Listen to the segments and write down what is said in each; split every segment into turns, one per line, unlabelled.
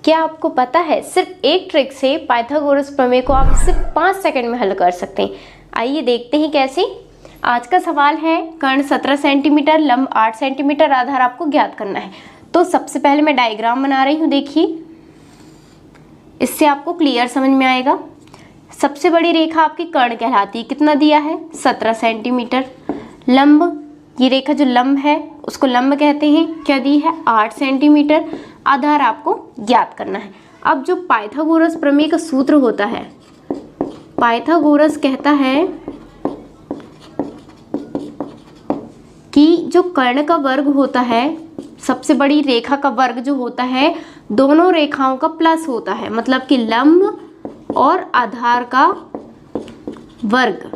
क्या आपको पता है सिर्फ एक ट्रिक से पाइथागोरस प्रमेय को आप सिर्फ 5 सेकंड में हल कर सकते हैं। आइए देखते हैं कैसे। आज का सवाल है कर्ण 17 सेंटीमीटर, लंब 8 सेंटीमीटर, आधार आपको ज्ञात करना है। तो सबसे पहले मैं डायग्राम बना रही हूँ, देखिए इससे आपको क्लियर समझ में आएगा। सबसे बड़ी रेखा आपकी कर्ण कहलाती है, कितना दिया है 17 सेंटीमीटर। लंब, ये रेखा जो लंब है उसको लंब कहते हैं, क्या दी है 8 सेंटीमीटर। आधार आपको ज्ञात करना है। अब जो पाइथागोरस प्रमेय का सूत्र होता है, पाइथागोरस कहता है कि जो कर्ण का वर्ग होता है, सबसे बड़ी रेखा का वर्ग जो होता है, दोनों रेखाओं का प्लस होता है, मतलब कि लंब और आधार का वर्ग,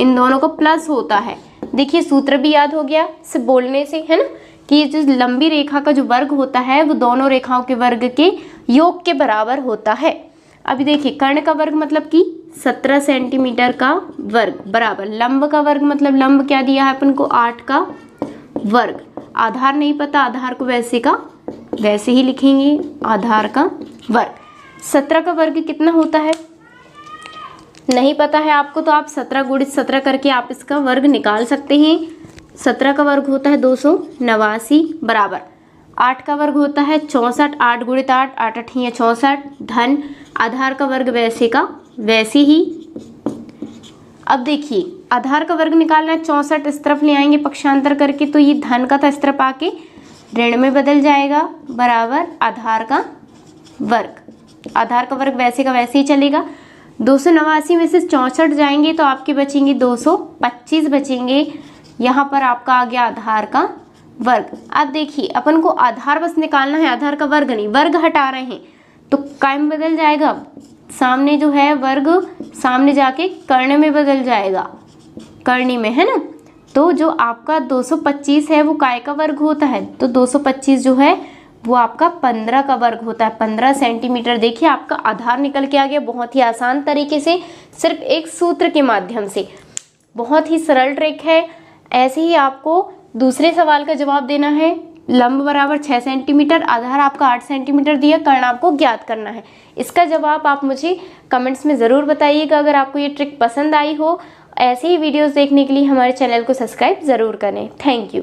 इन दोनों का प्लस होता है। देखिए सूत्र भी याद हो गया सिर्फ बोलने से, है ना, कि ये जो लंबी रेखा का जो वर्ग होता है वो दोनों रेखाओं के वर्ग के योग के बराबर होता है। अभी देखिए कर्ण का वर्ग मतलब कि 17 सेंटीमीटर का वर्ग बराबर लंब का वर्ग, मतलब लंब क्या दिया है अपन को 8 का वर्ग। आधार नहीं पता, आधार को वैसे का वैसे ही लिखेंगे, आधार का वर्ग। 17 का वर्ग कितना होता है नहीं पता है आपको, तो आप 17 गुणित 17 करके आप इसका वर्ग निकाल सकते हैं। 17 का वर्ग होता है 289 बराबर 8 का वर्ग होता है 64, 8 गुणित 8, 8 8 64 धन आधार का वर्ग वैसे का वैसे ही। अब देखिए आधार का वर्ग निकालना है, 64 इस तरफ ले आएंगे पक्षांतर करके, तो ये धन का था इस तरफ आके ऋण में बदल जाएगा बराबर आधार का वर्ग। आधार का वर्ग वैसे का वैसे ही चलेगा। 289 में से 64 जाएंगे तो आपके बचेंगे 225 बचेंगे। यहाँ पर आपका आ गया आधार का वर्ग। अब देखिए अपन को आधार बस निकालना है, आधार का वर्ग नहीं, वर्ग हटा रहे हैं तो कायम बदल जाएगा, सामने जो है वर्ग सामने जाके कर्ण में बदल जाएगा, कर्णी में, है ना। तो जो आपका 225 है वो काय का वर्ग होता है, तो 225 जो है वो आपका 15 का वर्ग होता है, 15 सेंटीमीटर। देखिए आपका आधार निकल के आ गया बहुत ही आसान तरीके से, सिर्फ एक सूत्र के माध्यम से। बहुत ही सरल ट्रिक है। ऐसे ही आपको दूसरे सवाल का जवाब देना है। लंब बराबर 6 सेंटीमीटर, आधार आपका 8 सेंटीमीटर दिया, कर्ण आपको ज्ञात करना है। इसका जवाब आप मुझे कमेंट्स में ज़रूर बताइएगा। अगर आपको ये ट्रिक पसंद आई हो, ऐसे ही वीडियोस देखने के लिए हमारे चैनल को सब्सक्राइब ज़रूर करें। Thank you.